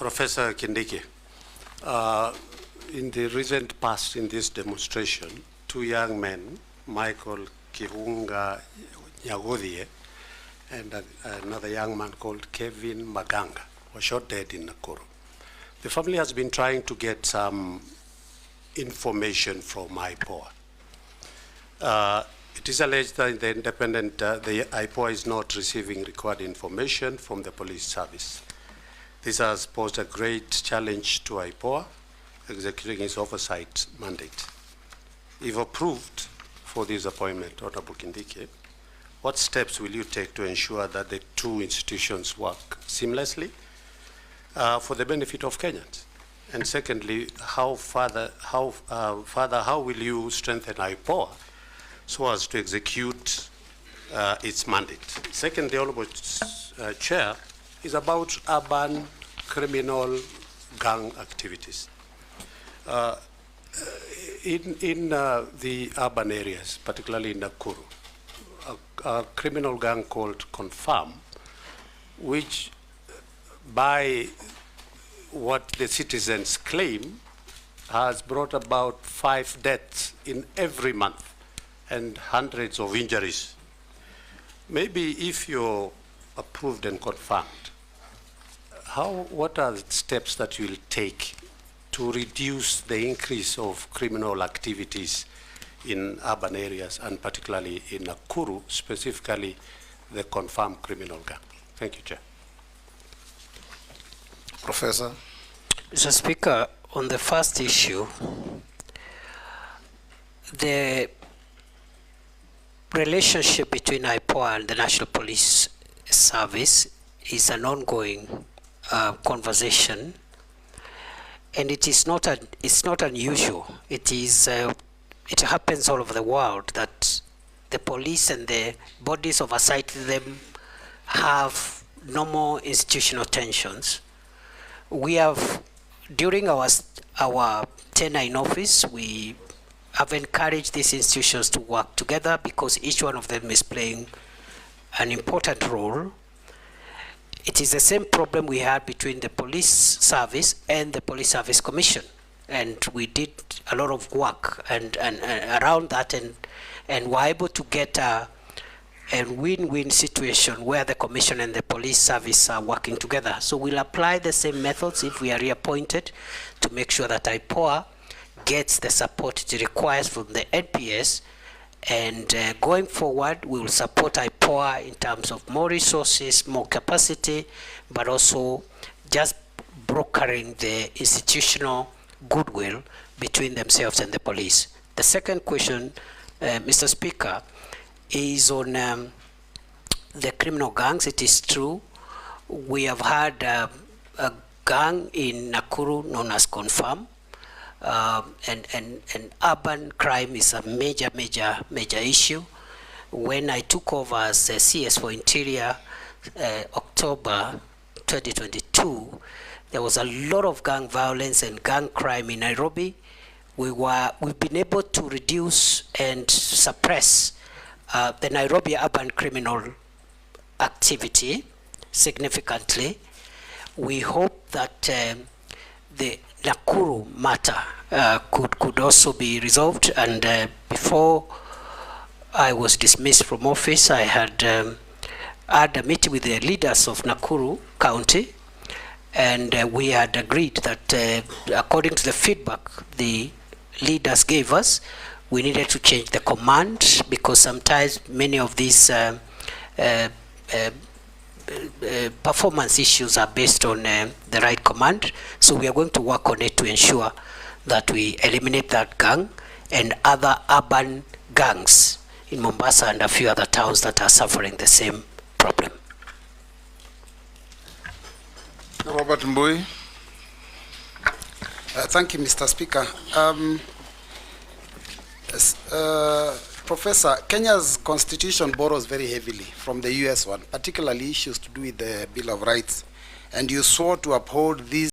Professor Kindiki, in the recent past in this demonstration, two young men, Michael Kirunga Nyagodhie and another young man called Kevin Maganga, were shot dead in Nakuru. The family has been trying to get some information from IPOA. It is alleged that the IPOA is not receiving required information from the police service. This has posed a great challenge to IPOA executing its oversight mandate. If approved for this appointment, Honorable Kindiki, what steps will you take to ensure that the two institutions work seamlessly for the benefit of Kenyans? And secondly, how will you strengthen IPOA so as to execute its mandate? Secondly, Honorable Chair, is about urban criminal gang activities. In the urban areas, particularly in Nakuru, a criminal gang called Confirm, which by what the citizens claim has brought about 5 deaths in every month and hundreds of injuries. Maybe if you're approved and confirmed, what are the steps that you'll take to reduce the increase of criminal activities in urban areas, and particularly in Nakuru, specifically the confirmed criminal gang? Thank you, Chair. Professor. Mr. Speaker, on the first issue, the relationship between IPOA and the National Police Service is an ongoing conversation, and it's not unusual. It happens all over the world that the police and the bodies oversight them have normal institutional tensions. We have, during our tenure in office, we have encouraged these institutions to work together because each one of them is playing an important role. It is the same problem we had between the police service and the Police Service Commission, and we did a lot of work and around that, and were able to get a win-win situation where the commission and the police service are working together. So we'll apply the same methods if we are reappointed to make sure that IPOA gets the support it requires from the NPS, and going forward we will support IPOA in terms of more resources, more capacity, but also just brokering the institutional goodwill between themselves and the police. The second question, Mr. Speaker, is on the criminal gangs. It is true, we have had a gang in Nakuru known as Confirm, and urban crime is a major issue. When I took over as CS for Interior, October 2022, there was a lot of gang violence and gang crime in Nairobi. We've been able to reduce and suppress the Nairobi urban criminal activity significantly. We hope that the Nakuru matter could also be resolved, and before I was dismissed from office, I had had a meeting with the leaders of Nakuru County, and we had agreed that according to the feedback the leaders gave us, we needed to change the command, because sometimes many of these performance issues are based on the right command. So we are going to work on it to ensure that we eliminate that gang and other urban gangs in Mombasa and a few other towns that are suffering the same problem. Robert Mbui. Thank you, Mr. Speaker. Professor, Kenya's constitution borrows very heavily from the US one, particularly issues to do with the Bill of Rights, and you swore to uphold these